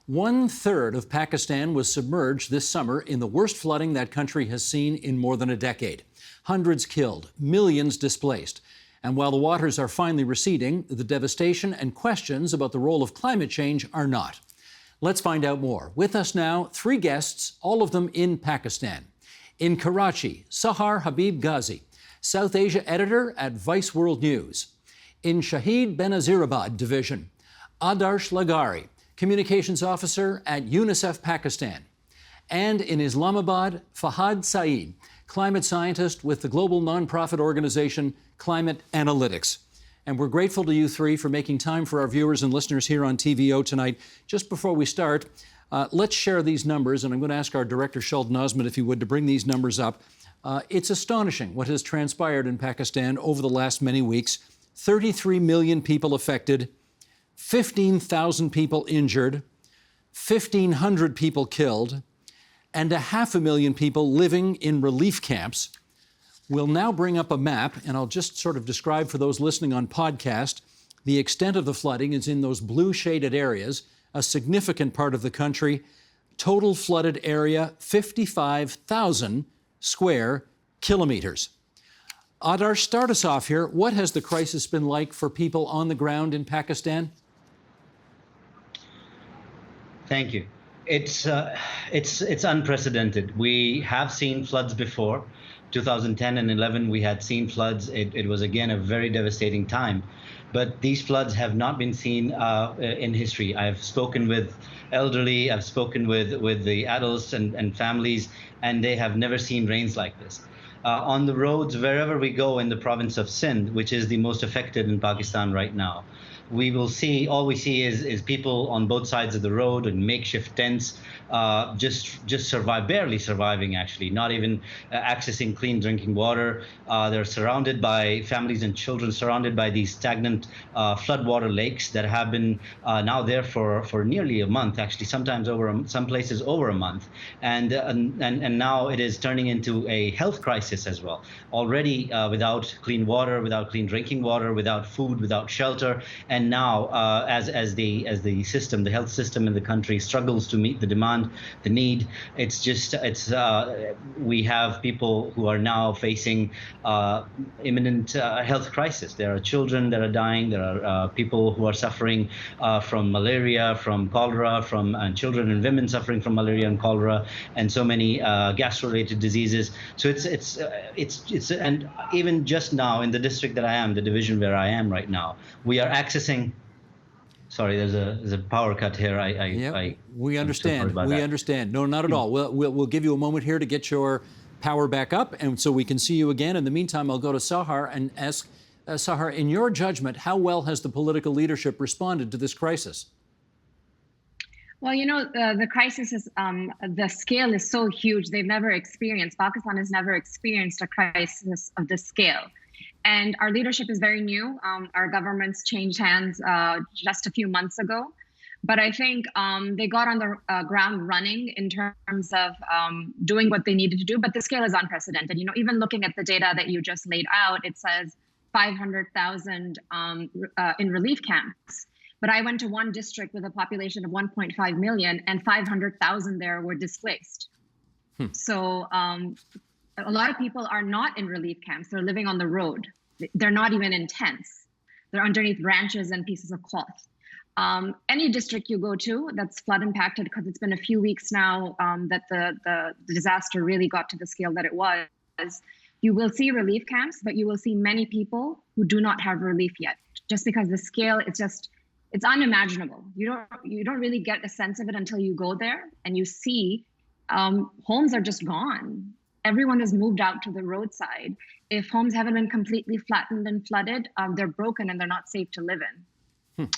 1/3 of Pakistan was submerged this summer in the worst flooding that country has seen in more than a decade. Hundreds killed, millions displaced. And while the waters are finally receding, the devastation and questions about the role of climate change are not. Let's find out more. With us now, 3 guests, all of them in Pakistan. In Karachi, Sahar Habib Ghazi, South Asia editor at Vice World News. In Shahid Benazirabad Division, Adarsh Lagari, communications officer at UNICEF Pakistan. And in Islamabad, Fahad Saeed, climate scientist with the global nonprofit organization Climate Analytics. And we're grateful to you 3 for making time for our viewers and listeners here on TVO tonight. Just before we start, let's share these numbers, and I'm going to ask our director, Sheldon Osmond, if he would, to bring these numbers up. It's astonishing what has transpired in Pakistan over the last many weeks. 33 million people affected, 15,000 people injured, 1,500 people killed, and 500,000 people living in relief camps. We'll now bring up a map, and I'll just sort of describe for those listening on podcast. The extent of the flooding is in those blue shaded areas, a significant part of the country. Total flooded area, 55,000 square kilometers. Adar, start us off here. What has the crisis been like for people on the ground in Pakistan? Thank you. It's unprecedented. We have seen floods before. 2010 and 11, we had seen floods. It was, again, a very devastating time. But these floods have not been seen in history. I've spoken with elderly, I've spoken with the adults and families, and they have never seen rains like this. On the roads, wherever we go in the province of Sindh, which is the most affected in Pakistan right now, all we see is people on both sides of the road in makeshift tents, just barely surviving, actually, not even accessing clean drinking water. They're surrounded by families and children, surrounded by these stagnant floodwater lakes that have been now there for nearly a month, actually, sometimes some places over a month. And now it is turning into a health crisis as well. Already without clean water, without clean drinking water, without food, without shelter. And now, as the health system in the country struggles to meet the demand, the need, we have people who are now facing imminent health crisis. There are children that are dying. There are people who are suffering from malaria, from cholera, and children and women suffering from malaria and cholera, and so many gas-related diseases. So and even just now in the district that I am, the division where I am right now, we are accessing. Sorry, there's a power cut here. We understand. We understand. No, not at all. We'll give you a moment here to get your power back up, and so we can see you again. In the meantime, I'll go to Sahar and ask Sahar, in your judgment, how well has the political leadership responded to this crisis? Well, the crisis is, the scale is so huge. Pakistan has never experienced a crisis of this scale. And our leadership is very new. Our government's changed hands just a few months ago. But I think they got on the ground running in terms of doing what they needed to do. But the scale is unprecedented. Even looking at the data that you just laid out, it says 500,000 in relief camps. But I went to one district with a population of 1.5 million, and 500,000 there were displaced. So a lot of people are not in relief camps. They're living on the road. They're not even in tents. They're underneath branches and pieces of cloth. Any district you go to that's flood impacted, because it's been a few weeks now that the disaster really got to the scale that it was, you will see relief camps, but you will see many people who do not have relief yet, just because the scale, it's unimaginable. You don't really get a sense of it until you go there and you see homes are just gone. Everyone has moved out to the roadside. If homes haven't been completely flattened and flooded, they're broken and they're not safe to live in.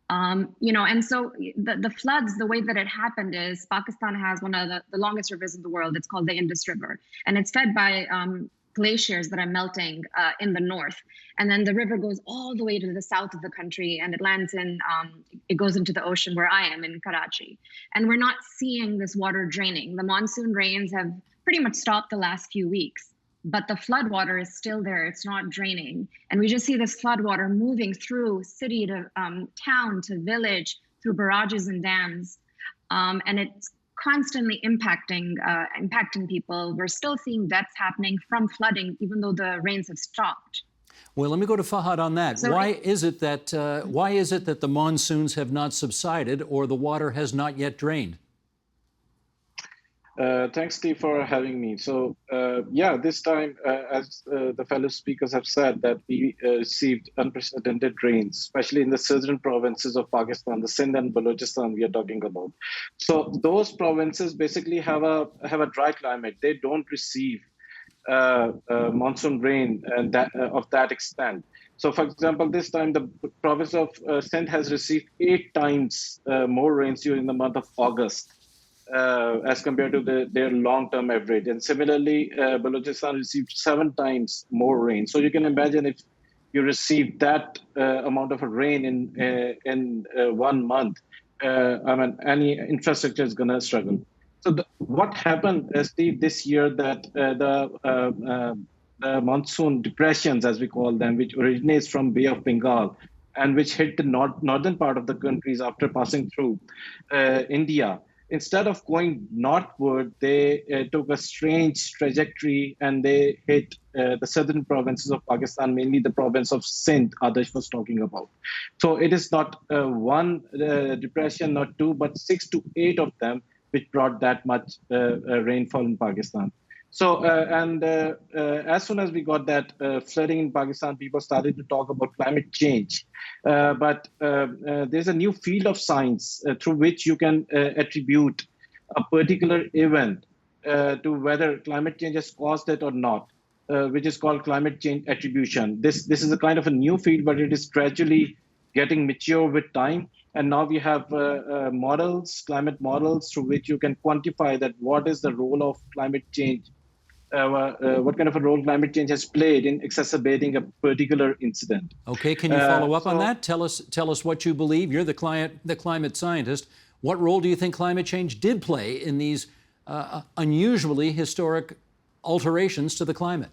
And so the floods, the way that it happened is Pakistan has one of the longest rivers in the world. It's called the Indus River, and it's fed by glaciers that are melting in the north. And then the river goes all the way to the south of the country, and it goes into the ocean where I am in Karachi. And we're not seeing this water draining. The monsoon rains have pretty much stopped the last few weeks, but the flood water is still there. It's not draining. And we just see this flood water moving through city to town to village, through barrages and dams. and it's constantly impacting people. We're still seeing deaths happening from flooding, even though the rains have stopped. Well, let me go to Fahad on that. So why is it that the monsoons have not subsided or the water has not yet drained? Thanks, Steve, for having me. So, yeah, this time, as the fellow speakers have said, that we received unprecedented rains, especially in the southern provinces of Pakistan, the Sindh and Balochistan we are talking about. So those provinces basically have a dry climate. They don't receive monsoon rain and of that extent. So, for example, this time the province of Sindh has received 8 times more rains during the month of August. As compared to their long-term average. And similarly, Balochistan received 7 times more rain. So you can imagine if you receive that amount of rain in 1 month, I mean, any infrastructure is going to struggle. So what happened, Steve, this year that the monsoon depressions, as we call them, which originates from Bay of Bengal and which hit the northern part of the countries after passing through India, instead of going northward, they took a strange trajectory and they hit the southern provinces of Pakistan, mainly the province of Sindh, Adarsh was talking about. So it is not one depression, not 2, but 6 to 8 of them, which brought that much rainfall in Pakistan. So, as soon as we got that flooding in Pakistan, people started to talk about climate change. But there's a new field of science through which you can attribute a particular event to whether climate change has caused it or not, which is called climate change attribution. This is a kind of a new field, but it is gradually getting mature with time. And now we have models, climate models, through which you can quantify that what is the role of climate change. What kind of a role climate change has played in exacerbating a particular incident. Okay, can you follow up on that? Tell us what you believe. You're the climate scientist. What role do you think climate change did play in these unusually historic alterations to the climate?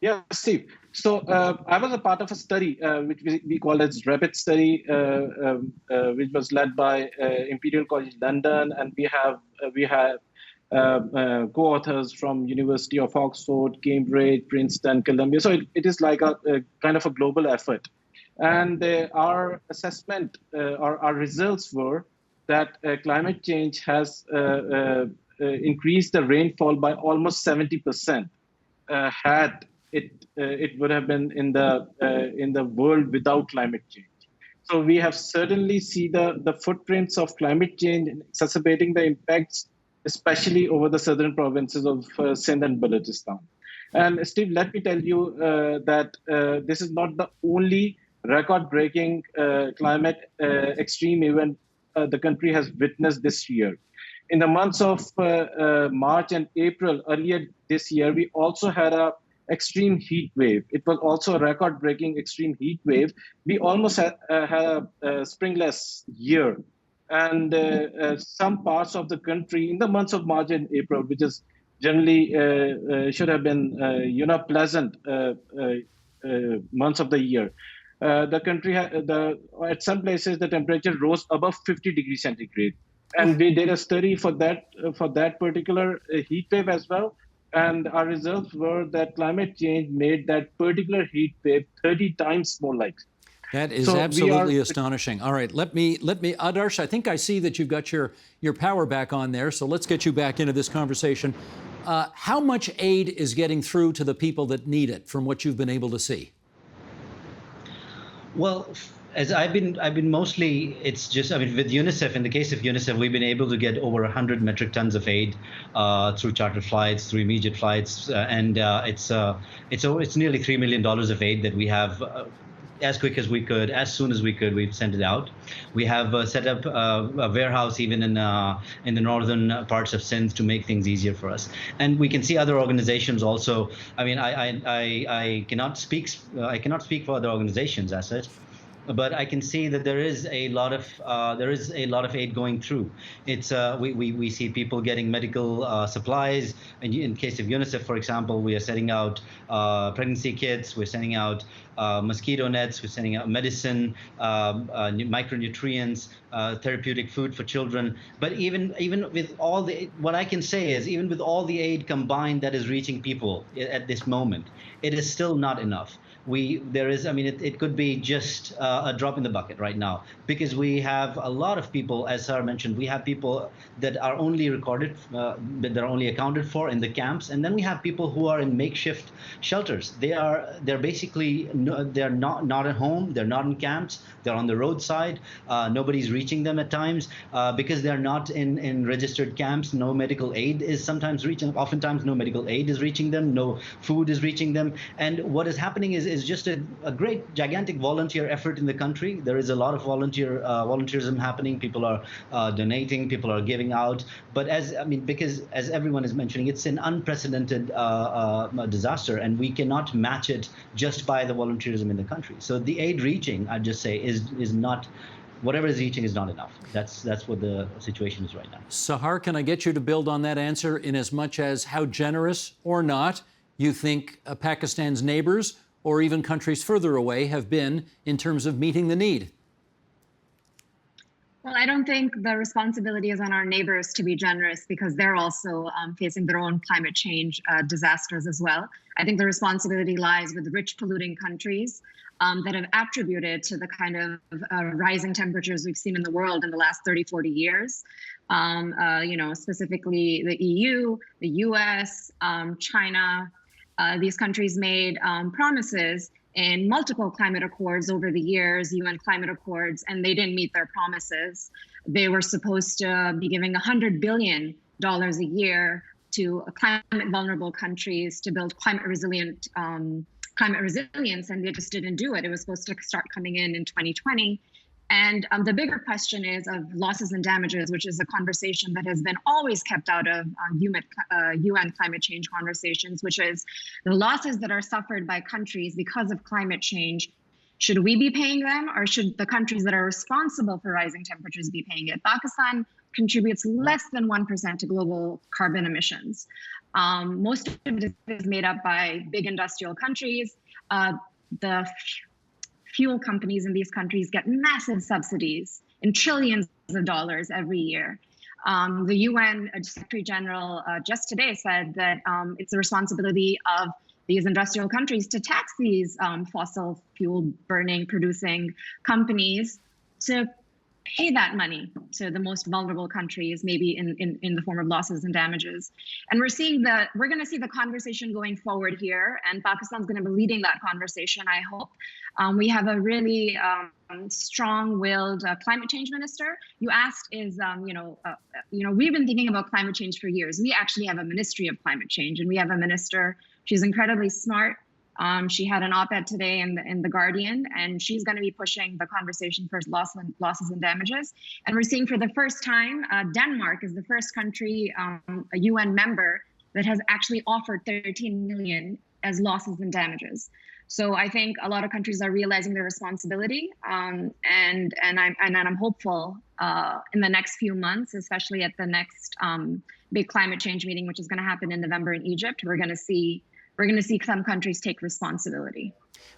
Yeah, Steve. So I was a part of a study which we call as RAPID study, which was led by Imperial College London, and we have co-authors from University of Oxford, Cambridge, Princeton, Columbia. So it is like a kind of a global effort. And our assessment or our results were that climate change has increased the rainfall by almost 70%. Had it would have been in the world without climate change. So we have certainly seen the footprints of climate change exacerbating the impacts, especially over the southern provinces of Sindh and Balochistan. And Steve, let me tell you that this is not the only record-breaking climate extreme event the country has witnessed this year. In the months of March and April earlier this year, we also had a extreme heat wave. It was also a record-breaking extreme heat wave. We almost had a springless year. And some parts of the country in the months of March and April, which is generally should have been pleasant months of the year, the country at some places the temperature rose above 50 degrees centigrade. And we did a study for that particular heat wave as well. And our results were that climate change made that particular heat wave 30 times more likely. That is absolutely astonishing. All right, let me, Adarsh, I think I see that you've got your power back on there, so let's get you back into this conversation. How much aid is getting through to the people that need it from what you've been able to see? Well, as I've been mostly, it's just, I mean, with UNICEF, in the case of UNICEF, we've been able to get over 100 metric tons of aid through chartered flights, through immediate flights, and it's nearly $3 million of aid that we have. As quick as we could, as soon as we could, we've sent it out. We have set up a warehouse even in the northern parts of Sindh to make things easier for us. And we can see other organizations also. I mean, I cannot speak for other organizations as such. but I can see that there is a lot of aid going through. It's we see people getting medical supplies. In case of UNICEF, for example, we are sending out pregnancy kits. We're sending out mosquito nets. We're sending out medicine, micronutrients, therapeutic food for children. But even with all what I can say is, even with all the aid combined that is reaching people at this moment, it is still not enough. It could be just a drop in the bucket right now, because we have a lot of people, as Sar mentioned, we have people that are only that are only accounted for in the camps, and then we have people who are in makeshift shelters. They're basically they're not at home, they're not in camps, they're on the roadside. Nobody's reaching them at times because they're not in registered camps. No medical aid is sometimes reaching. Oftentimes, no medical aid is reaching them. No food is reaching them. And what is happening is just a great, gigantic volunteer effort in the country. There is a lot of volunteerism happening. People are donating. People are giving out. But because as everyone is mentioning, it's an unprecedented disaster, and we cannot match it just by the volunteerism in the country. So the aid reaching, I'd just say, is not. Whatever is reaching is not enough. That's what the situation is right now. Sahar, can I get you to build on that answer in as much as how generous or not you think Pakistan's neighbors or even countries further away have been in terms of meeting the need? Well, I don't think the responsibility is on our neighbors to be generous, because they're also facing their own climate change disasters as well. I think the responsibility lies with rich polluting countries that have attributed to the kind of rising temperatures we've seen in the world in the last 30, 40 years. Specifically the EU, the US, China. These countries made promises in multiple climate accords over the years, UN climate accords, and they didn't meet their promises. They were supposed to be giving $100 billion a year to climate vulnerable countries to build climate resilience, and they just didn't do it. It was supposed to start coming in 2020. And the bigger question is of losses and damages, which is a conversation that has been always kept out of UN climate change conversations, which is the losses that are suffered by countries because of climate change. Should we be paying them, or should the countries that are responsible for rising temperatures be paying it? Pakistan contributes less than 1% to global carbon emissions. Most of it is made up by big industrial countries. The fuel companies in these countries get massive subsidies in trillions of dollars every year. The UN Secretary General just today said that it's the responsibility of these industrial countries to tax these fossil fuel burning, producing companies to pay that money to the most vulnerable countries, maybe in the form of losses and damages. And we're going to see the conversation going forward here, and Pakistan's going to be leading that conversation, I hope. We have a really strong-willed climate change minister. You asked, we've been thinking about climate change for years. We actually have a Ministry of Climate Change, and we have a minister. She's incredibly smart. She had an op-ed today in The Guardian, and she's going to be pushing the conversation for losses and damages. And we're seeing for the first time, Denmark is the first country, a UN member, that has actually offered 13 million as losses and damages. So I think a lot of countries are realizing their responsibility, and I'm hopeful in the next few months, especially at the next big climate change meeting, which is going to happen in November in Egypt, we're going to see some countries take responsibility.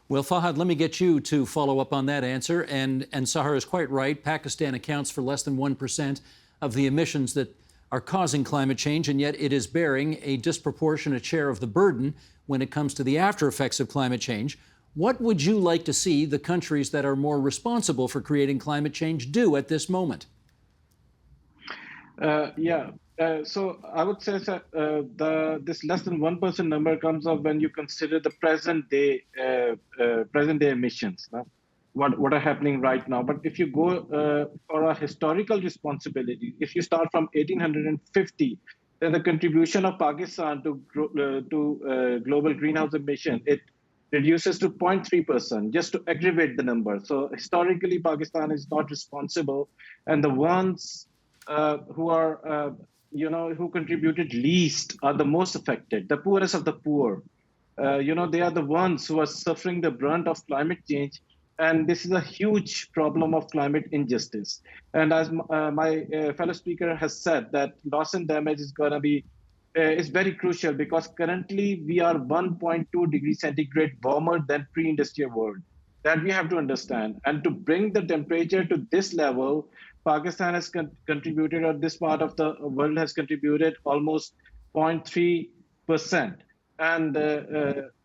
Well, Fahad, let me get you to follow up on that answer. And Sahar is quite right. Pakistan accounts for less than 1% of the emissions that are causing climate change, and yet it is bearing a disproportionate share of the burden when it comes to the after effects of climate change. What would you like to see the countries that are more responsible for creating climate change do at this moment? So I would say that this less than 1% number comes up when you consider the present day emissions, what are happening right now. But if you go for a historical responsibility, if you start from 1850, then the contribution of Pakistan to global greenhouse emission, it reduces to 0.3%, just to aggravate the number. So historically, Pakistan is not responsible, and the ones who contributed least are the most affected, the poorest of the poor. They are the ones who are suffering the brunt of climate change. And this is a huge problem of climate injustice. And as my fellow speaker has said, that loss and damage is going to be is very crucial, because currently we are 1.2 degrees centigrade warmer than pre-industrial world. That we have to understand. And to bring the temperature to this level, Pakistan has contributed, or this part of the world has contributed almost 0.3%. And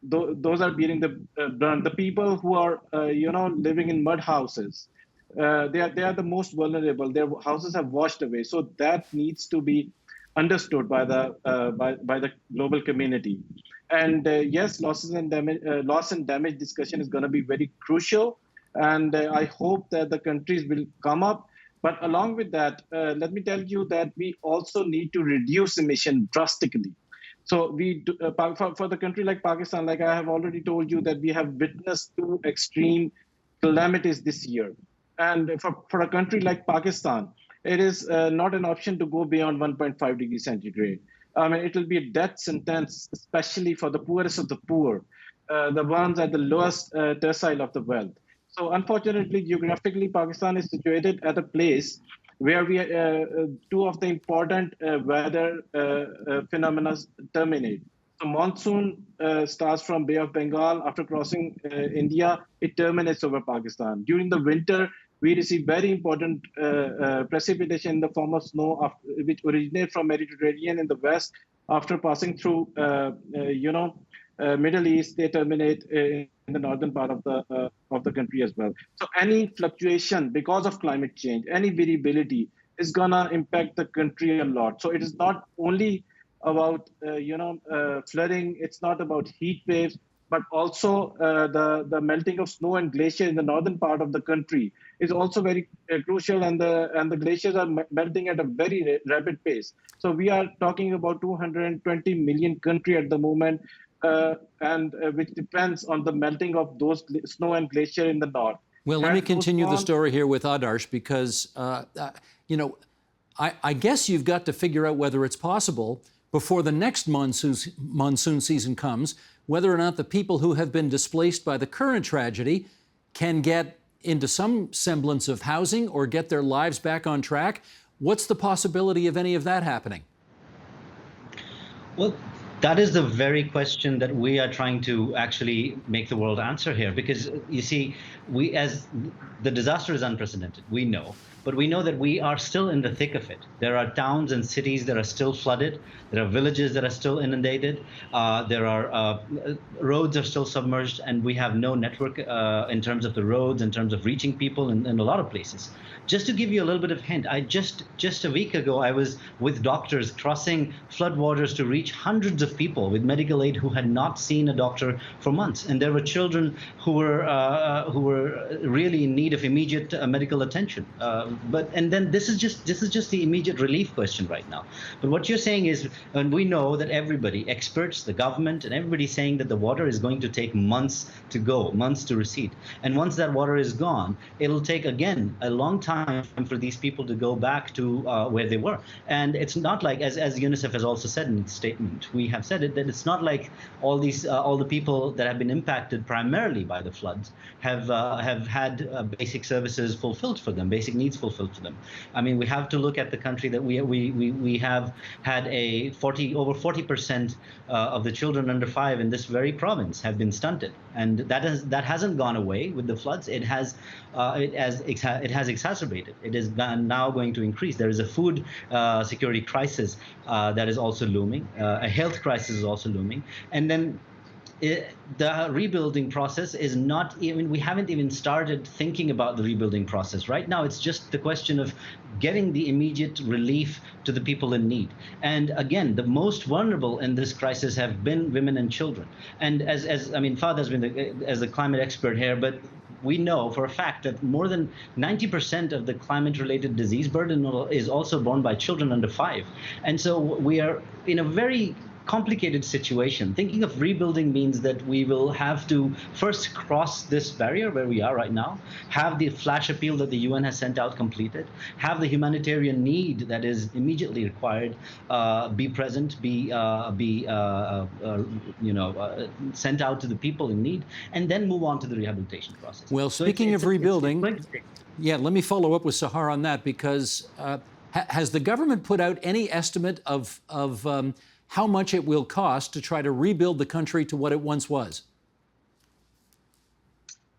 those are bearing the brunt. The people who are, living in mud houses, they are the most vulnerable. Their houses have washed away. So that needs to be understood by the global community. And yes, loss and damage discussion is going to be very crucial. And I hope that the countries will come up. But along with that, let me tell you that we also need to reduce emission drastically. So we do, for the country like Pakistan, like I have already told you, that we have witnessed two extreme calamities this year. And for a country like Pakistan, it is not an option to go beyond 1.5 degrees centigrade. I mean, it will be a death sentence, especially for the poorest of the poor, the ones at the lowest tercile of the wealth. So unfortunately, geographically, Pakistan is situated at a place where we two of the important weather phenomena terminate. So monsoon starts from Bay of Bengal. After crossing India, it terminates over Pakistan. During the winter, we receive very important precipitation in the form of snow, which originates from Mediterranean in the west. After passing through, Middle East, they terminate in the northern part of the country as well. So any fluctuation because of climate change, any variability is gonna impact the country a lot. So it is not only about flooding. It's not about heat waves, but also the melting of snow and glacier in the northern part of the country is also very crucial, and the glaciers are melting at a very rapid pace. So we are talking about 220 million country at the moment, and which depends on the melting of those snow and glacier in the north. Well, let me continue the story here with Adarsh, because I guess you've got to figure out whether it's possible before the next monsoon season comes, whether or not the people who have been displaced by the current tragedy can get into some semblance of housing or get their lives back on track. What's the possibility of any of that happening? Well, that is the very question that we are trying to actually make the world answer here, because you see, the disaster is unprecedented, we know, but we know that we are still in the thick of it. There are towns and cities that are still flooded. There are villages that are still inundated. There are roads are still submerged, and we have no network in terms of the roads, in terms of reaching people in a lot of places. Just to give you a little bit of hint, just a week ago, I was with doctors crossing floodwaters to reach hundreds of people with medical aid who had not seen a doctor for months, and there were children who were really in need of immediate medical attention. And then this is just the immediate relief question right now. But what you're saying is, and we know that everybody, experts, the government, and everybody's saying that the water is going to take months to go, months to recede. And once that water is gone, it'll take, again, a long time for these people to go back to where they were. And it's not like, as UNICEF has also said in its statement, we have said it, that it's not like all the people that have been impacted primarily by the floods have had basic services fulfilled for them, basic needs fulfilled for them. I mean, we have to look at the country that we have had over 40% of the children under 5 in this very province have been stunted, and that hasn't gone away with the floods. It has exacerbated. It is now going to increase. There is a food security crisis that is also looming. A health crisis is also looming, and then the rebuilding process is not even, we haven't even started thinking about the rebuilding process. Right now, it's just the question of getting the immediate relief to the people in need. And again, the most vulnerable in this crisis have been women and children. And as Fahd has been as the climate expert here, but we know for a fact that more than 90% of the climate-related disease burden is also borne by children under 5. And so we are in a very complicated situation. Thinking of rebuilding means that we will have to first cross this barrier where we are right now, have the flash appeal that the UN has sent out completed, have the humanitarian need that is immediately required be present, sent out to the people in need, and then move on to the rehabilitation process. Well, speaking of rebuilding, yeah, let me follow up with Sahar on that, because has the government put out any estimate of how much it will cost to try to rebuild the country to what it once was?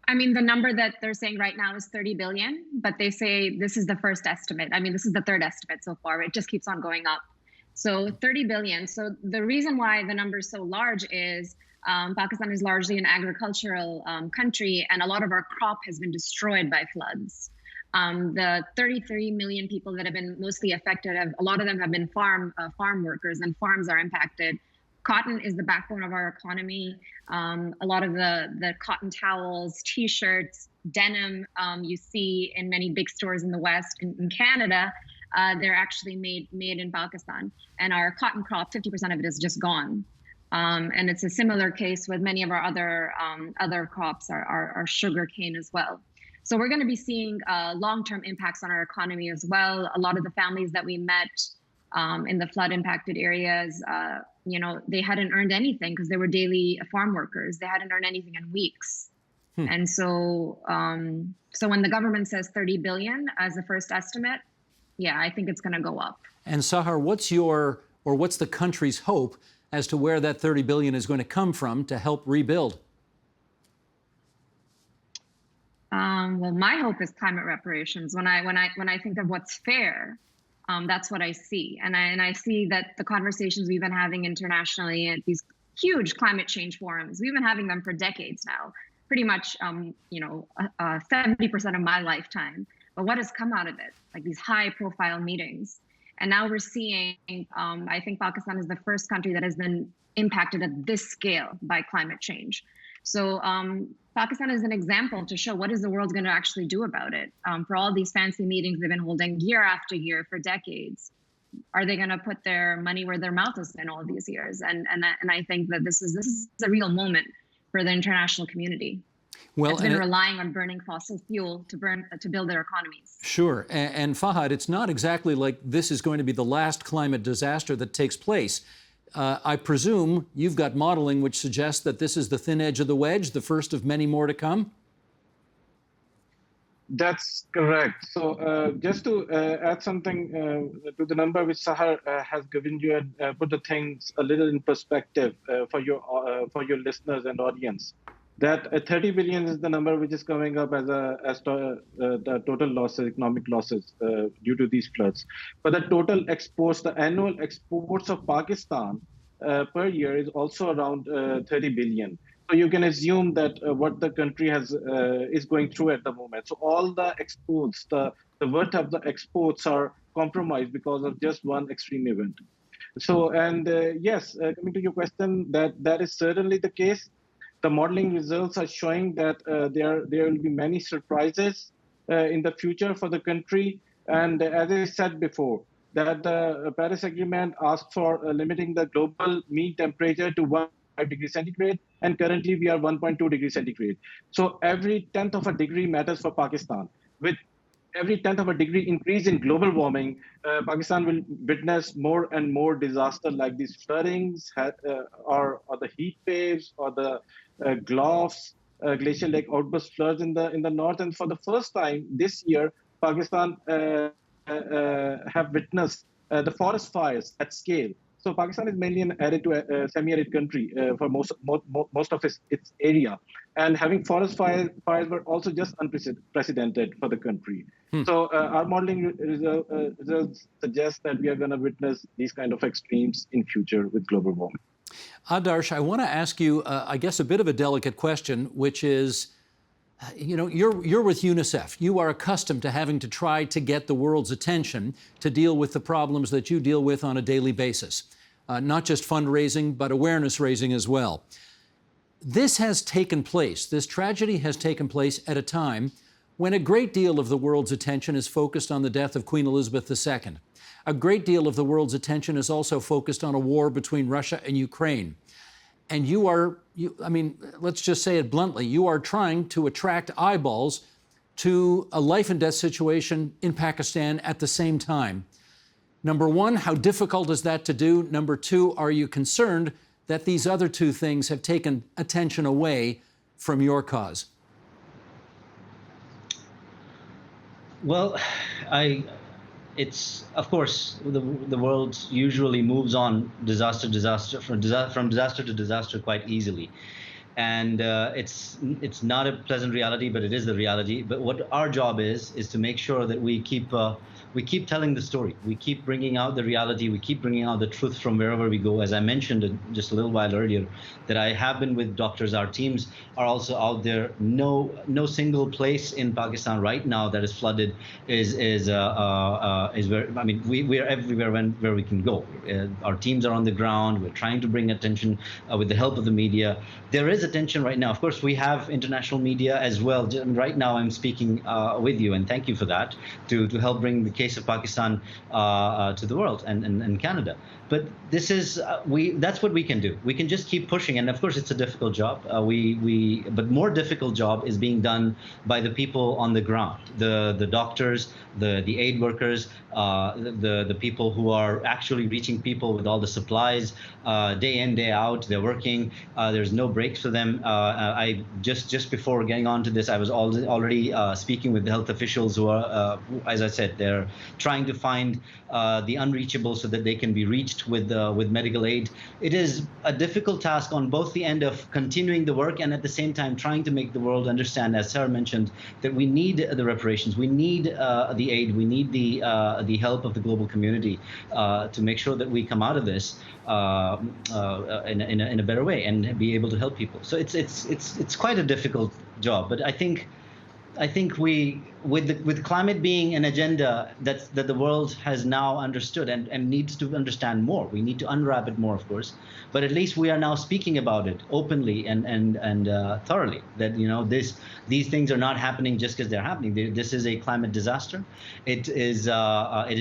I mean, the number that they're saying right now is 30 billion, but they say this is the first estimate. I mean, this is the third estimate so far. It just keeps on going up. So 30 billion. So the reason why the number is so large is Pakistan is largely an agricultural country, and a lot of our crop has been destroyed by floods. The 33 million people that have been mostly affected, a lot of them have been farm workers, and farms are impacted. Cotton is the backbone of our economy. A lot of the cotton towels, T-shirts, denim you see in many big stores in the West, in Canada, they're actually made in Pakistan. And our cotton crop, 50% of it is just gone. And it's a similar case with many of our other crops, our sugar cane as well. So we're going to be seeing long-term impacts on our economy as well. A lot of the families that we met in the flood-impacted areas, they hadn't earned anything because they were daily farm workers. They hadn't earned anything in weeks. And so when the government says 30 billion as the first estimate, yeah, I think it's going to go up. And Sahar, what's the country's hope as to where that 30 billion is going to come from to help rebuild? Well, my hope is climate reparations. When I think of what's fair, that's what I see, and I see that the conversations we've been having internationally at these huge climate change forums, we've been having them for decades now, pretty much 70% of my lifetime. But what has come out of it? Like these high-profile meetings, and now we're seeing. I think Pakistan is the first country that has been impacted at this scale by climate change. So Pakistan is an example to show what is the world going to actually do about it. For all these fancy meetings they've been holding year after year for decades, are they going to put their money where their mouth has been all these years? And I think that this is a real moment for the international community. Well, it's been relying on burning fossil fuel to build their economies. Sure, and Fahad, it's not exactly like this is going to be the last climate disaster that takes place. I presume you've got modeling which suggests that this is the thin edge of the wedge, the first of many more to come? That's correct. So just to add something to the number which Sahar has given you and put the things a little in perspective for your listeners and audience, that 30 billion is the number which is coming up as the total losses, economic losses due to these floods. But the total exports, the annual exports of Pakistan per year is also around 30 billion. So you can assume that what the country is going through at the moment. So all the exports, the worth of the exports are compromised because of just one extreme event. So, and yes, coming to your question, that is certainly the case. The modeling results are showing that there will be many surprises in the future for the country. And as I said before, that the Paris Agreement asked for limiting the global mean temperature to 1.5 degrees centigrade, and currently we are 1.2 degrees centigrade. So every tenth of a degree matters for Pakistan. With every tenth of a degree increase in global warming, Pakistan will witness more and more disaster like these floodings or the heat waves or the glacier lake outburst floods in the north. And for the first time this year, Pakistan have witnessed the forest fires at scale. So Pakistan is mainly an arid to semi-arid country for most of its area, and having forest fires were also just unprecedented for the country. So our modeling results suggest that we are going to witness these kind of extremes in future with global warming. Adarsh, I want to ask you, I guess, a bit of a delicate question, which is, you're with UNICEF. You are accustomed to having to try to get the world's attention to deal with the problems that you deal with on a daily basis. Not just fundraising, but awareness raising as well. This has taken place, this tragedy has taken place at a time when a great deal of the world's attention is focused on the death of Queen Elizabeth II. a great deal of the world's attention is also focused on a war between Russia and Ukraine. And let's just say it bluntly, you are trying to attract eyeballs to a life and death situation in Pakistan at the same time. Number one, how difficult is that to do? Number two, are you concerned that these other two things have taken attention away from your cause? Well, it's of course the world usually moves on from disaster to disaster quite easily, and it's not a pleasant reality, but it is the reality. But what our job is to make sure that we keep telling the story. We keep bringing out the reality. We keep bringing out the truth from wherever we go. As I mentioned just a little while earlier, that I have been with doctors. Our teams are also out there. No single place in Pakistan right now that is flooded is where, I mean, we are everywhere where we can go. Our teams are on the ground. We're trying to bring attention with the help of the media. There is attention right now. Of course, we have international media as well. Right now, I'm speaking with you, and thank you for that, to help bring the case of Pakistan to the world and Canada. But this is that's what we can do. We can just keep pushing, and of course, it's a difficult job. But more difficult job is being done by the people on the ground, the doctors, the aid workers, the people who are actually reaching people with all the supplies, day in, day out. They're working. There's no breaks for them. I just before getting on to this, I was already speaking with the health officials who are, as I said, they're trying to find the unreachable so that they can be reached with medical aid. It is a difficult task on both the end of continuing the work and at the same time trying to make the world understand, as Sarah mentioned, that we need the reparations, we need the aid, we need the help of the global community to make sure that we come out of this in a better way and be able to help people. So it's quite a difficult job, but I think we, with climate being an agenda that the world has now understood and needs to understand more. We need to unwrap it more, of course, but at least we are now speaking about it openly and thoroughly. That these things are not happening just because they're happening. This is a climate disaster. It is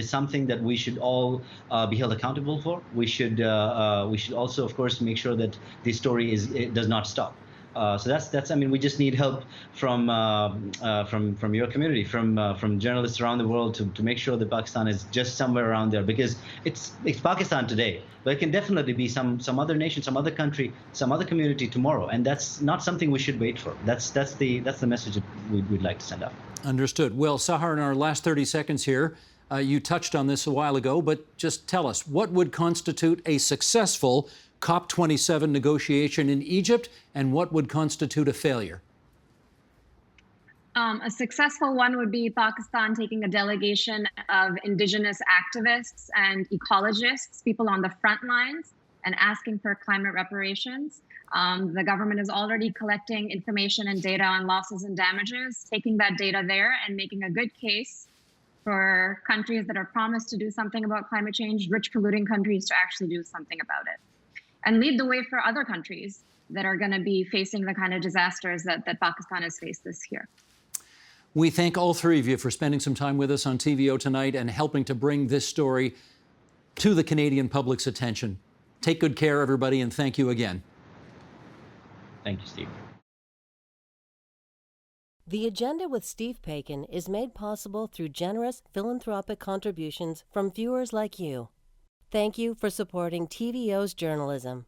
something that we should all be held accountable for. We should also, of course, make sure that the story does not stop. So that's. I mean, we just need help from your community, from journalists around the world to make sure that Pakistan is just somewhere around there, because it's Pakistan today, but it can definitely be some other nation, some other country, some other community tomorrow, and that's not something we should wait for. That's the message that we'd like to send out. Understood. Well, Sahar, in our last 30 seconds here, you touched on this a while ago, but just tell us, what would constitute a successful COP27 negotiation in Egypt, and what would constitute a failure? A successful one would be Pakistan taking a delegation of indigenous activists and ecologists, people on the front lines, and asking for climate reparations. The government is already collecting information and data on losses and damages, taking that data there and making a good case for countries that are promised to do something about climate change, rich polluting countries, to actually do something about it. And lead the way for other countries that are going to be facing the kind of disasters that Pakistan has faced this year. We thank all three of you for spending some time with us on TVO tonight and helping to bring this story to the Canadian public's attention. Take good care, everybody, and thank you again. Thank you, Steve. The Agenda with Steve Paikin is made possible through generous philanthropic contributions from viewers like you. Thank you for supporting TVO's journalism.